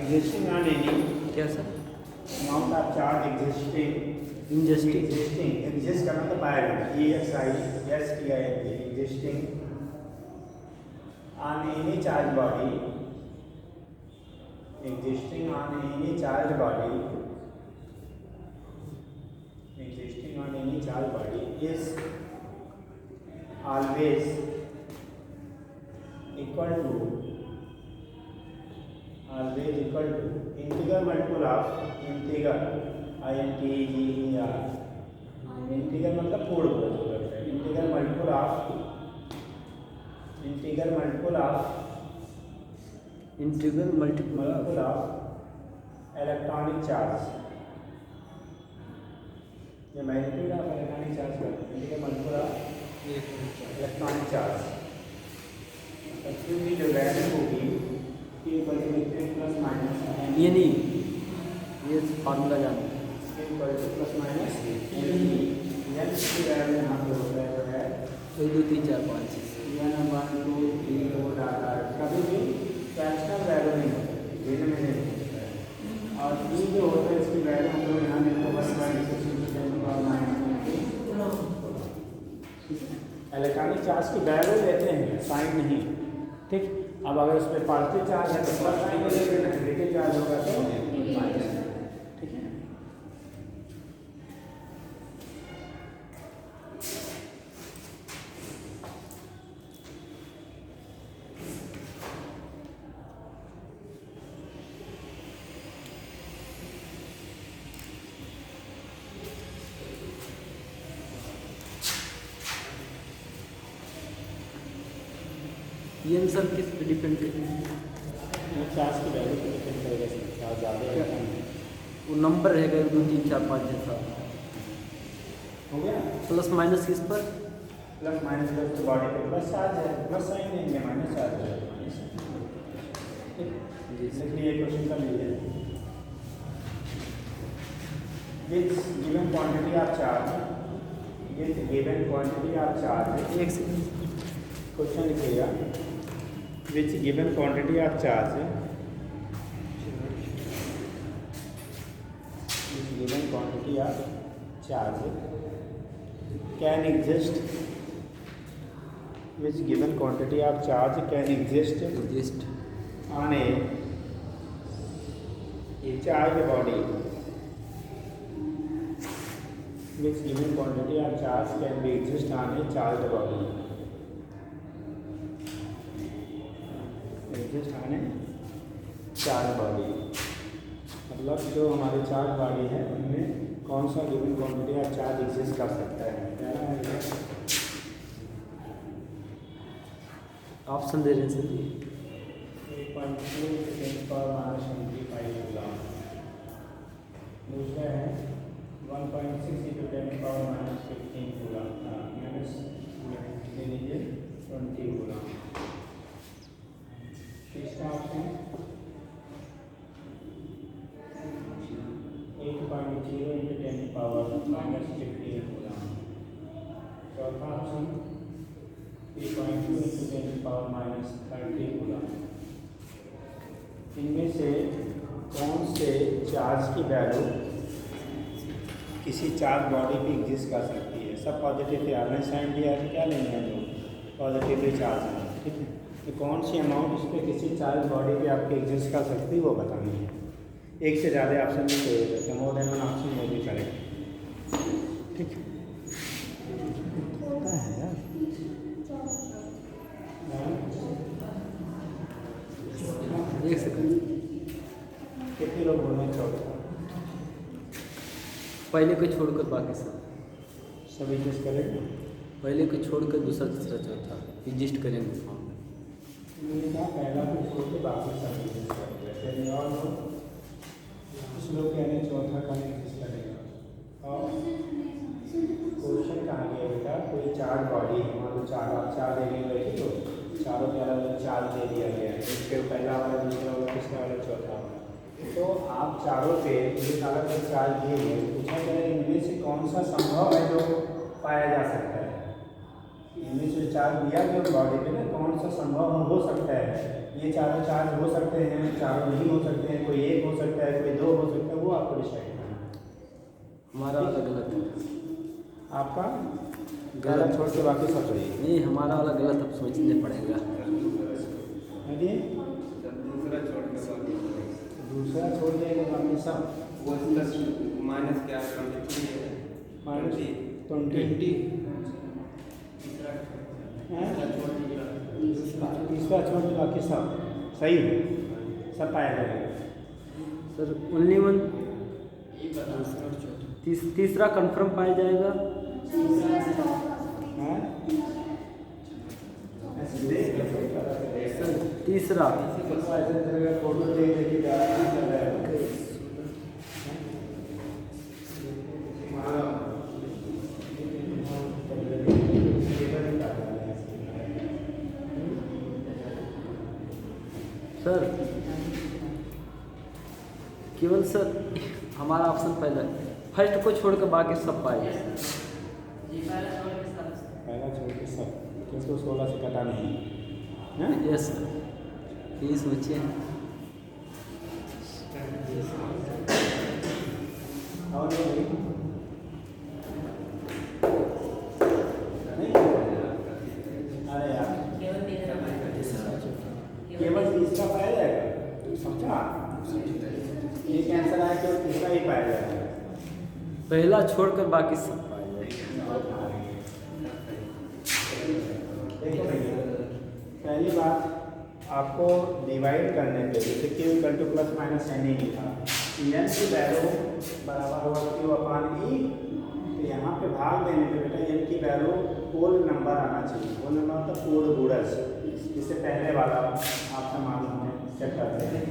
existing on any क्या sir? amount of charge existing exist करना तो पाया जाता है existing on any charge body existing on any charge body is always equal to integral multiple of integer integer integral मतलब पूर्ण वर्ग होता है। Integral multiple of integral multiple of electronic charge. ये मैग्नीट्यूड ऑफ इलेक्ट्रॉनिक चार्ज का integral multiple of electronic charge. Actually जो value होगी कि प्लस माइनस ये नहीं, ये फार्मूला जाना प्लस माइनस एन की वैल्यू यहाँ पे होता है 1 2 3 4 5 एन 1 2 3 4 डाटा कभी भी फ्रैक्शनल वैल्यू नहीं होता है, भिन्न में नहीं होता है। और ई जो होता है इसकी वैल्यू हम लोग यहाँ देखो 1/6 इलेक्ट्रॉनिक चार्ज की वैल्यू लेते हैं, साइन नहीं। ठीक, अब अगर उस पर पॉजिटिव चार्ज है तो प्लस साइन लेंगे, नेगेटिव चार्ज होगा तो माइनस। ठीक है, ये आंसर किस पे डिपेंड करते हैं? चार्ज की वैल्यू पर डिपेंड करेगा, चार्ज ज़्यादा है कम है। वो नंबर रहेगा 1 2 3 4 5 6 7 हो गया, प्लस माइनस किस पर? प्लस माइनस प्लस तो बॉडी पे प्लस चार्ज है, प्लस साइन देंगे, माइनस चार्ज है। जी इसलिए क्वेश्चन कर लीजिए, which given quantity of charge, which given quantity of charge, एक सेकंड क्वेश्चन लिखिएगा, which given quantity of charge, which given quantity of charge can exist, which given quantity of charge can exist just on a charged body, which given quantity of charge can be exist on a charged body, exist on a charged body मतलब जो हमारे charge body है उनमें कौन सा given quantity of charge exist कर सकता है। पहला है ऑप्शन दे रहे हैं सर। 8.2 10 power minus 25 coulomb. दूसरा है 1.6 into 10 power minus 15 coulomb, minus ले लीजिए 20 कूलम। तीसरा option 8.0 into 10 power minus 15 coulomb. चौथा option 3.2 into 10 power minus 30 coulomb. इनमें से कौन से चार्ज की वैल्यू किसी चार्ज बॉडी पे एग्जिस्ट कर सकती है? सब पॉजिटिव थे, आपने साइन दिया है, क्या लेंगे हम लोग? पॉजिटिवली चार्ज है। ठीक है, तो कौन सी अमाउंट इस पर किसी चार्ज बॉडी पे आपके एग्जिस्ट कर सकती है वो बतानी है। एक से ज़्यादा ऑप्शन नहीं चाहिए रहते, मोर देन वन ऑप्शन में भी करेक्ट। ठीक है, एक सेकंड कितने लोग बोलना चाहते हैं? पहले को छोड़कर बाकी सब, सभी किस करेंगे? पहले को छोड़कर दूसरा तीसरा चौथा एग्जिस्ट करेंगे फॉर्म में। मैंने कहा पहला को छोड़ के बाकी सब एग्जिस्ट करेंगे, फिर और कुछ लोग कह रहे हैं चौथा का एग्जिस्ट करेगा। और क्वेश्चन कहाँ गया बेटा? कोई चार्ज बॉडी है, मान लो चार दे दी गई थी, तो चारों के अलग अलग चार्ज दे दिया गया है, फिर पहला वाला, दूसरा वाला, तीसरा वाला, चौथा वाला। तो आप चारों पे एक अलग अलग चार्ज दिए गए, पूछा गया इनमें से कौन सा संभव है जो पाया जा सकता है? इनमें से चार्ज दिया गया बॉडी पे ना, कौन सा संभव हो सकता है? ये चारों चार्ज हो सकते हैं, चारों नहीं हो सकते हैं, कोई एक हो सकता है, कोई दो हो सकता है, वो आपको डिसाइड करना है। हमारा वाला गलत है, आपका गलत छोड़ के बाकी सब सही है। नहीं हमारा वाला गलत, अब सोचने पड़ेगा। है दूसरा छोड़ देंगे बाकी सब। वो प्लस माइनस क्या माइनस 20 तीसरा छोड़ के बाकी सब सही है, सब पाया जाएगा। सर ओनली वन तीसरा कंफर्म पाया जाएगा। हाँ? ऐसे देख लो, कोई पता चलेगा। तीसरा ऐसे चलेगा, फोटो देख देख के ज़्यादा नहीं चल रहा है। सर केवल सर हमारा ऑप्शन पहला है, फर्स्ट को छोड़ कर बाकी सब पाए जाए। पहला छोड़ के सब, क्योंकि 16 से कटा नहीं है। यस सर, ये सोचिए। और नहीं? अरे यार, केवल तीसरा पाया जाएगा, समझा? ये कैंसर आया केवल तीसरा ही पाया जाएगा। पहला छोड़कर बाकी सब पाए जाए। देखो भैया, पहली बात आपको डिवाइड करने पे, जैसे Q equal to plus minus n ही लिखा, एन की वैल्यू बराबर होगा Q अपान ई। तो यहाँ पे भाग देने पे बेटा एन की वैल्यू होल नंबर आना चाहिए। होल नंबर मतलब पूर्ण गुणज, जिससे पहले वाला आपका मालूम है, चेक करते हैं।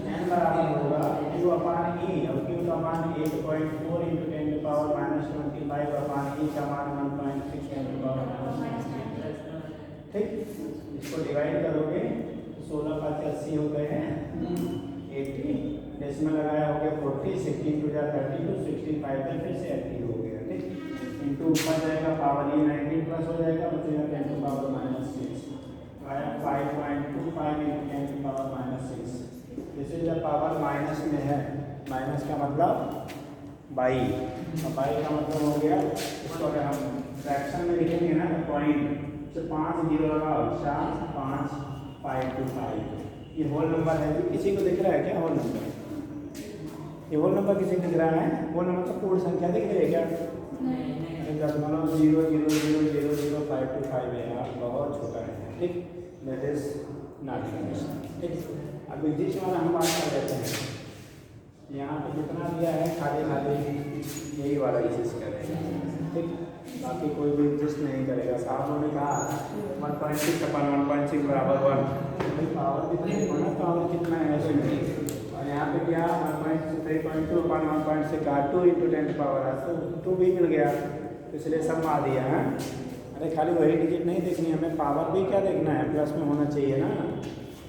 एन बराबर होगा Q अपान ई, और Q का मान 8.4 × 10⁻⁻25 अपान ई का मान 1.6 × 10⁻⁻⁻। ठीक, इसको डिवाइड करोगे तो 16 का 80 हो गए हैं 80, डेसिमल लगाया हो गया 40, 16 टू 32, 65 पे फिर से 80 हो गया। ठीक, इंटू ऊपर जाएगा पावर ये 19 प्लस हो जाएगा, बचेगा 10 टू पावर -6 आया 5.25 × 10 टू पावर -6। जैसे जब पावर माइनस में है, माइनस का मतलब बाई, और बाई का मतलब हो गया, इसको अगर हम फ्रैक्शन में लिखेंगे ना तो पॉइंट से 5 जीरो लगाओ, 4 5 525। ये होल नंबर है। किसी को दिख रहा है क्या होल नंबर? ये होल नंबर किसी को दिख रहा है? होल नंबर का पूर्ण संख्या दिख रही है क्या? 0.0000525 है यार, बहुत छोटा है। ठीक, दैट इज नॉट फिनिश्ड। ठीक, अब एग्जिस्ट वाला हम बात कर लेते हैं। यहाँ पे जितना दिया है खाली खाली यही वाला एग्जिस्ट करेगा। ठीक, बाकी कोई भी एग्जिस्ट नहीं करेगा। साहब ने कहा 1.6 अपन 1.6 बराबर 1, भाई पावर कितनी है, पावर कितना है इसमें, और यहाँ पे क्या 1.3.2 अपन 1.6 का 2 × 10 पावर है, तो 2 भी मिल गया, इसलिए सब मार दिया है। अरे खाली वही डिजिट नहीं देखनी, हमें पावर भी क्या देखना है, प्लस में होना चाहिए ना।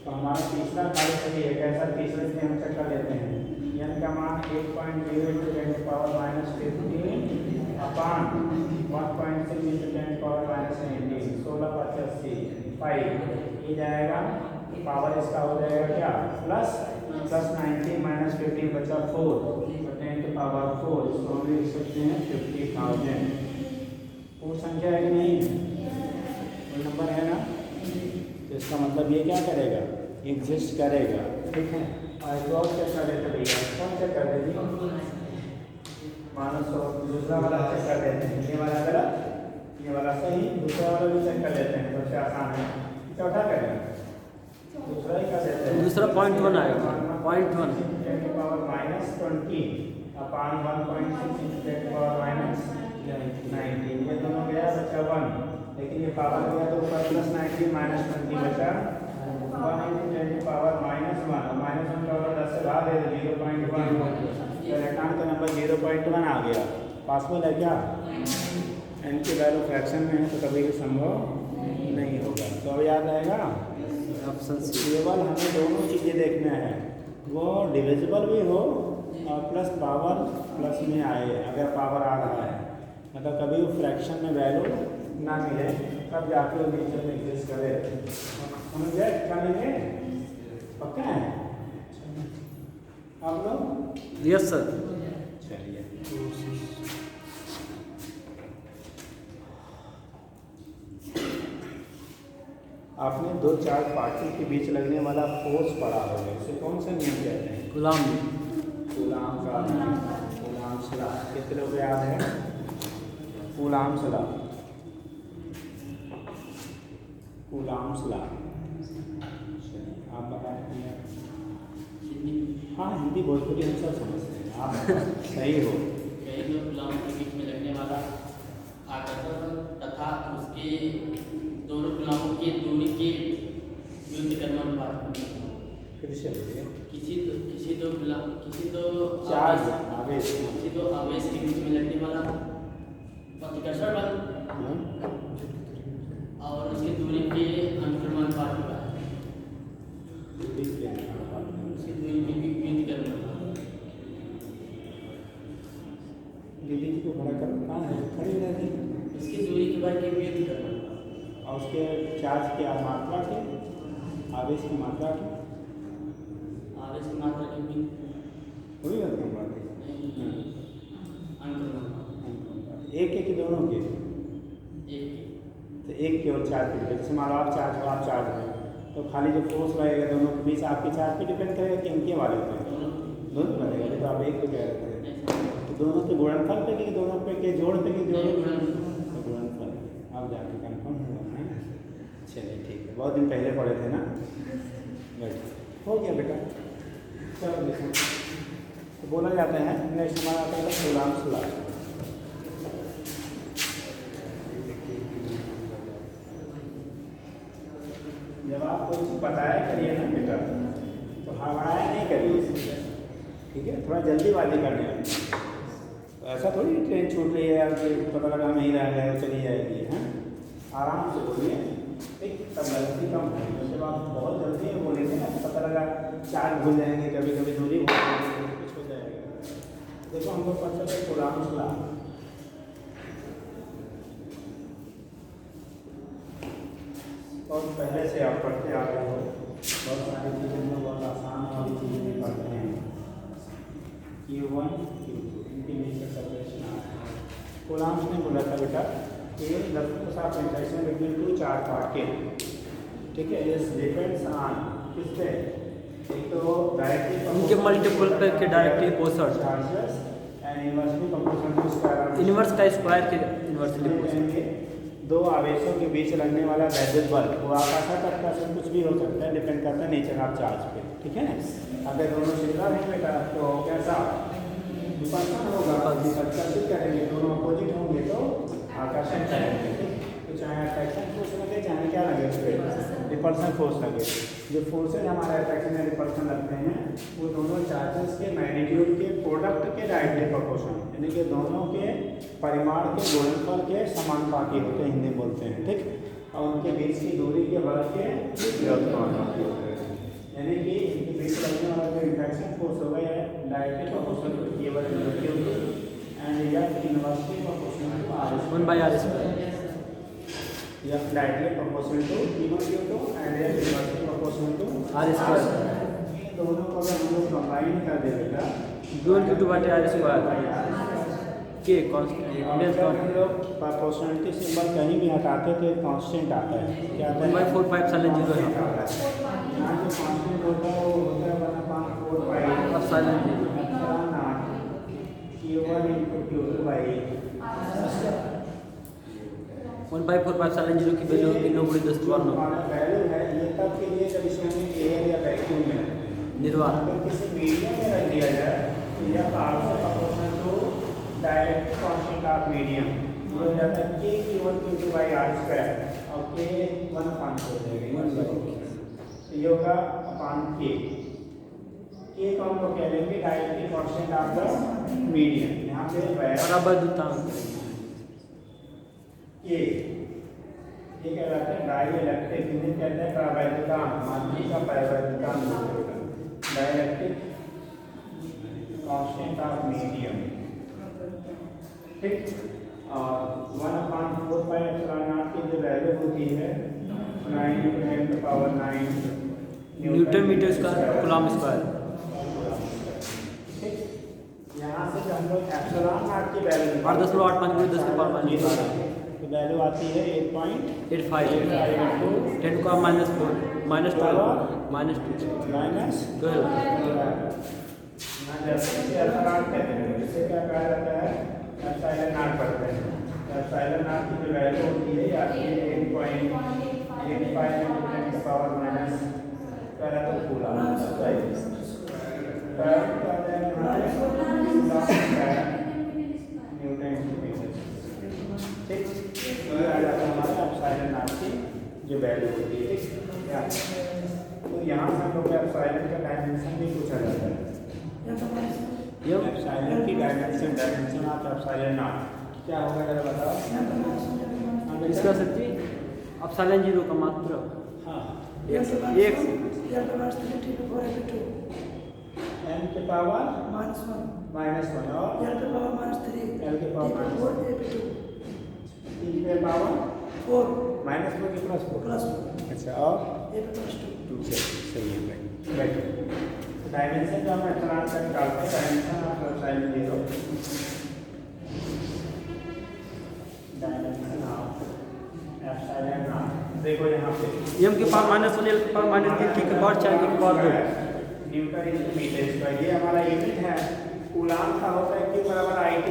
तो हमारा तीसरा कार्य सही है। कैसा? तीसरे से हम चेक कर लेते हैं। एन का मान 8.0 × 10⁻−15 अपान 1.6 × 10⁻−19, 16 × 85 5 ये जाएगा। पावर इसका हो जाएगा क्या, प्लस 19 - 15 बचा 4, तो 10 टू पावर 4, इसको हम लिख सकते हैं 50,000। पूर्ण संख्या है कि नहीं? कोई नंबर है ना, तो इसका मतलब ये क्या करेगा, एग्जिस्ट करेगा। ठीक है, और और चेक कर लेते भैया, कौन चेक कर देती मानो। सो दूसरा वाला चेक कर लेते हैं, ये वाला गलत, ये वाला सही, दूसरा वाला भी चेक कर लेते हैं, सबसे आसान है। चौथा करें, दूसरा ही कर लेते हैं। दूसरा 0.1 आएगा, 0.1 10 टू पावर -20 अपान 1.6 × 10 पावर -19, ये दोनों गया बचा 1, लेकिन ये पावर गया तो ऊपर प्लस 19 -20 बचा 1 × 10 टू पावर -1, -1 का पावर 10 से भाग दे 0.1, तो रेक्टांगल का नंबर 0.1 आ गया। पॉसिबल है क्या? एन की वैल्यू फ्रैक्शन में है तो कभी भी संभव नहीं होगा। तो अब याद रहेगा ऑप्शन सी। केवल हमें दोनों चीज़ें देखना है, वो डिविजिबल भी हो और प्लस पावर प्लस में आए। अगर पावर आ रहा है मतलब कभी वो फ्रैक्शन में वैल्यू ना मिले, तब जाके वो नेचर में एग्जिस्ट करे। समझ गए क्या लेंगे? पक्का है आप लोग? Yes sir. चलिए, आपने 2 चार्ज पार्टिकल के बीच लगने वाला फोर्स पढ़ा होगा, इसे कौन सा नियम कहते हैं? गुलाम कूलाम का कूलाम्स लॉ। कितने लोग याद है? Coulombs law, coulombs law. आप बताएं। हाँ, हिंदी भोजपुरी हम सब समझते हैं, आप सही हो। गुलाम के बीच में लगने वाला आकर्षण तथा उसके दोनों गुलामों की दूरी के व्युत्क्रमण अनुपात। फिर से बोलिए। किसी दो चार्ज आवेश किसी दो आवेश के बीच में लगने वाला प्रतिकर्षण बल और उसकी दूरी के अनुक्रमण अनुपात होगा। उसकी दूरी के व्युत्क्रमण अनुपात। दीदी जी को खड़ा करो, कहाँ है, खड़ी रहती है। उसकी दूरी के वर्ग के व्युत्क्रमण अनुपात। और उसके चार्ज की मात्रा के, आवेश की मात्रा की, आवेश की मात्रा के वही बात हम बात है। अनुक्रमण एक एक दोनों के, एक तो एक के और चार के, जैसे मान लो आप चार्ज हो, आप चार्ज हो, तो खाली जो फोर्स लगेगा दोनों के बीच आपके चार्ज पे डिपेंड करेगा कि इनके वाले पे दोनों पे लगेगा। तो आप एक पे कह रहे थे, तो दोनों पे गुणनफल पे कि दोनों पे के जोड़ पे कि जोड़ पे, तो गुणनफल। आप जाके कंफर्म हो जाना है। चलिए ठीक है, बहुत दिन पहले पढ़े थे ना, बैठ हो गया बेटा। चलो देखो, तो बोला जाता है नेक्स्ट हमारा आता है कूलाम्स लॉ। जब आप कोई चीज़ बताया करिए ना बेटा, तो हवाया नहीं करिए, ठीक है, थोड़ा जल्दीबाजी करने लगे। तो ऐसा थोड़ी ट्रेन छूट रही है यार, पता लगा नहीं रह गया चली जाएगी, हैं। आराम से बोलिए, ठीक, तब गलती कम है। जैसे आप बहुत जल्दी में बोलेंगे ना, पता लगा चार्ज भूल जाएंगे, कभी कभी दूरी भूल जाएंगे, कुछ हो जाएगा। देखो हम लोग पढ़ते थे कूलाम्स लॉ। और पहले से आप पढ़ते आ रहे हो, बहुत सारी चीज़ें में बहुत आसान वाली चीज़ें भी पढ़ते हैं। Q1 Q2 इनके नेचर सेपरेशन आता है। कूलाम्स ने बोला था बेटा कि the साथ interaction between two charge particle, ठीक है, इज डिपेंड्स ऑन किस पे, एक तो डायरेक्टली उनके मल्टीपल पे के directly opposite charges and inversely proportional to square inverse का स्क्वायर के इनवर्सली अपोजिट। दो आवेशों के बीच लगने वाला वैद्युत बल, वो आकर्षण तत्कर्षण कुछ भी हो सकता है, डिपेंड करता है नेचर ऑफ चार्ज पे, ठीक है ना। अगर दोनों सिमिलर हैं बेटा तो कैसा विकर्षण होगा, आकर्षित करेंगे, दोनों अपोजिट होंगे तो आकर्षण करेंगे। तो चाहे अट्रैक्शन फोर्स लगे चाहे क्या लगे उस पर रिपल्सन फोर्स लगे। जो फोर्सेज हमारे अट्रैक्शन या रिपल्सन लगते हैं वो दोनों चार्जेस के मैग्नीट्यूड के प्रोडक्ट के डायरेक्टली प्रोपोर्शन, यानी कि दोनों के परिमाण के गुणनफल के समानुपाती होते हैं, हिंदी बोलते हैं, ठीक। और उनके बीच की दूरी के वर्ग के समानुपाती होते हैं, यानी कि इनके बीच लगने वाला जो इंटरेक्शन फोर्स होगा या डायरेक्टली प्रोपोर्शनल टू केवल एंड या inversely proportional to r 1/r²। या directly proportional to Q1 Q2 and या इनवर्सली प्रोपोर्शनल टू r²। दोनों को अगर हम लोग कंबाइन कर दे बेटा, Q1 Q2 बटे r² के कांस्टेंट हम लोग प्रोपोर्शनलिटी सिंबल कहीं भी हटाते तो एक कांस्टेंट आता है, क्या आता है 1/4πε0 है। यहाँ जो कांस्टेंट होता है वो होता है 1/4 एप्सिलॉन 0 Q1 × Q2 1/4πε0 की वैल्यू होगी 9/10⁻⁹ वैल्यू है ये तब के लिए जब इसे हमें एयर या वैक्यूम में निर्वात। अगर किसी मीडियम में रख दिया जाए तो यह partial proportional to direct constant of medium ये हो जाता है k Q1 Q2 r² और k 1/4 हो जाएगा, तो ये होगा अपान k को हम लोग कह लेंगे directly constant of the medium. यहाँ पे बराबर दूतांक ये कहलाता है डाइलेक्ट्रिक, हिंदी कहते हैं प्रावैद्युतांक, माध्यम का प्रावैद्युतांक, डाइलेक्ट्रिक कांस्टेंट ऑफ मीडियम, ठीक। और 1/4πε0 की जो वैल्यू होती है 9×10⁹ newton metre square coulomb square. ठीक, यहाँ से जब हम लोग एप्सिलॉन नॉट की वैल्यू 8.85 × 10⁻⁻⁴ तो वैल्यू आती है 8.85 10⁻⁻4 -12 -2 -12 जैसे एप्सिलॉन कहते हैं, इससे क्या कहा जाता है एप्सिलॉन नॉट पढ़ते हैं। एप्सिलॉन नॉट की जो वैल्यू होती है आती है 8.85 × 10⁻⁻⁻ पहला तो पूरा न्यूटन ठीक, ये आ जाता है हमारा एप्सिलॉन नॉट की जो वैल्यू होती है, ठीक है। तो यहाँ से हम लोग एप्सिलॉन का डायमेंशन भी पूछा जाता है। एप्सिलॉन की डायमेंशन ऑफ एप्सिलॉन नॉट क्या होगा जरा बताओ। इसका सच्ची एप्सिलॉन 0 का मात्रा हाँ, एक n के पावर -1 और l के पावर -3 के पावर 4 -4 की +4 अच्छा और -2 सही है भाई। बैठो डायमेंशन जो हम एप्सिलॉन का निकालते हैं dimension of epsilon 0 dimension of epsilon naught देखो यहाँ पे m के पावर -1 l के पावर -3 t के पावर 4 के power 2 newton into metre square ये हमारा यूनिट है। कूलाम का होता है Q बराबर IT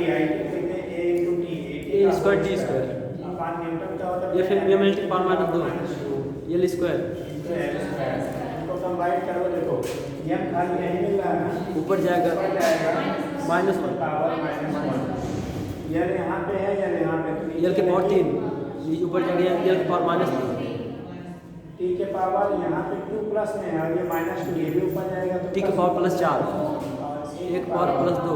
कितने A into T a square t square upon Newton का होता है या फिर m l के power -2 l square into L square. इसको कंबाइन करो देखो m खाली नहीं मिल रहा है ना ऊपर जाएगा ऊपर जाएगा -1 पावर -1 ये यहाँ पे है या यहाँ पे l के पावर 3 नीचे ऊपर जाएगा l के पावर -3 T के पावर यहाँ पे 2 प्लस में है और ये -2 ये भी ऊपर जाएगा तो t के पावर +4 1 पावर +2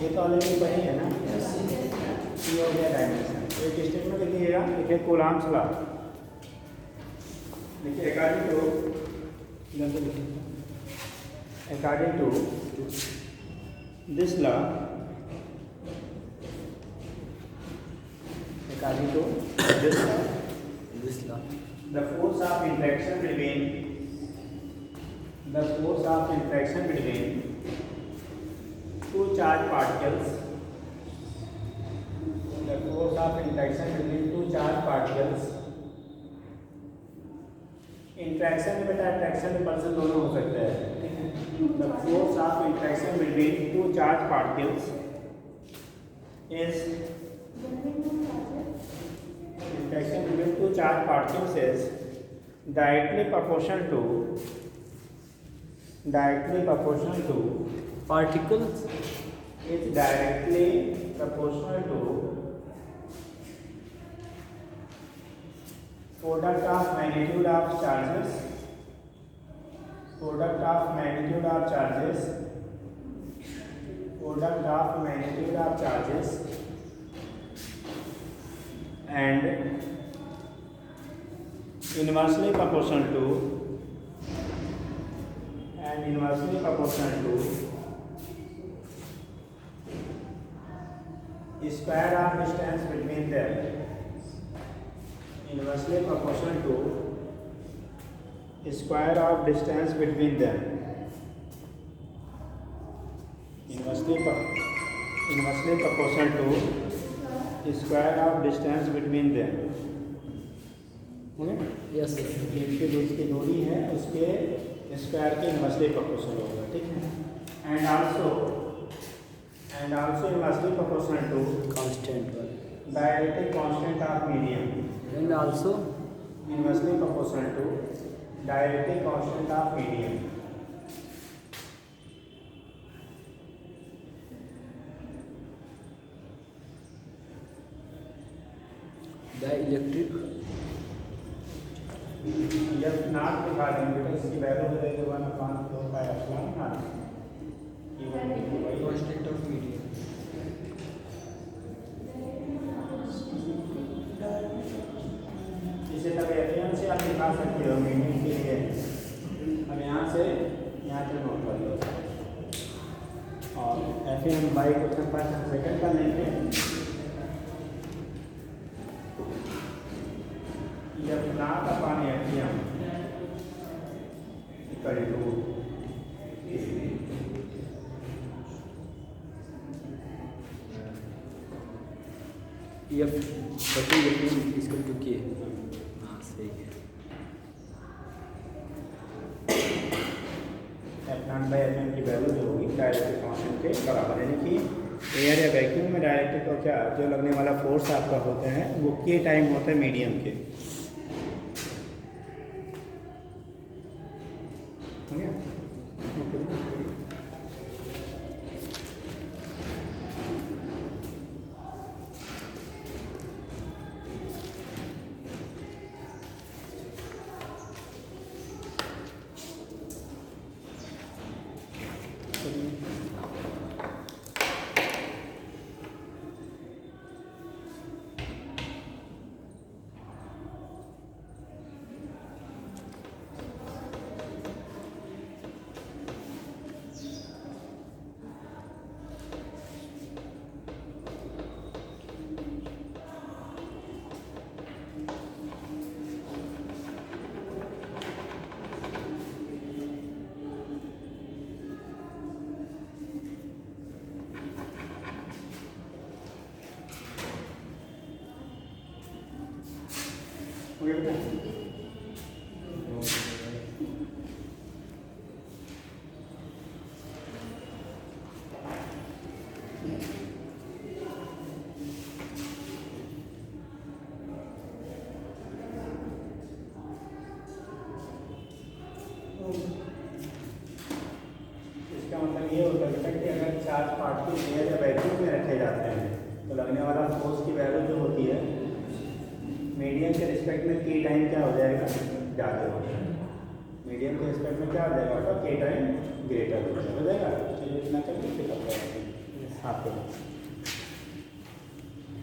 ये तो ऑलरेडी वही है ना ये हो गया डायमेंशन। तो एक स्टेप में लिखिएगा देखिए कूलाम्स लॉ देखिए according to this law according to this law the force of interaction between two charged particles interaction में बेटा अट्रैक्शन में पर्सन दोनों हो सकता है। the force of interaction between two charged particles is interaction between two charged particles is directly proportional to particles is directly proportional to product of magnitude of charges and inversely proportional to square of distance between them. Inversely proportional to square of distance between them. Inversely proportional to square of distance between them. Yes जिनके बीच की दूरी है उसके square के inversely proportional होगा, ठीक है। And also inversely proportional to constant dielectric constant of medium and also inversely proportional to dielectric constant of medium. Dielectric जब नाट दिखा देंगे तो इसकी वैल्यू हो जाएगी 1/4 pi epsilon not constant of medium. इसे तब एफएम से आप दिखा सकते हो मीडियम के लिए। अब यहाँ से नोट कर लो और एफएम बाई क्वेश्चन पर सेकंड कर लेंगे। जब not upon FM equal to F बटे एफ इसको टू के। हाँ सही है। F0 बाई एफएम की वैल्यू जो होगी डायरेक्ट्रिक कांस्टेंट के बराबर, यानी कि एयर या वैक्यूम में डायरेक्ट्रिक को क्या जो लगने वाला फोर्स आपका होता है वो के टाइम होता है मीडियम के। हो गया? ओके बेटा। इसका मतलब ये होता है बेटा कि अगर चार्ज पार्टिकल एयर या वैक्यूम में रखे जाते हैं तो लगने वाला फोर्स की वैल्यू जो होती है मीडियम के रिस्पेक्ट में के टाइम क्या हो जाएगा, ज़्यादा हो जाएगा। मीडियम के रिस्पेक्ट में क्या हो जाएगा, के टाइम ग्रेटर हो जाएगा। चलिए इतना करके फिर आपको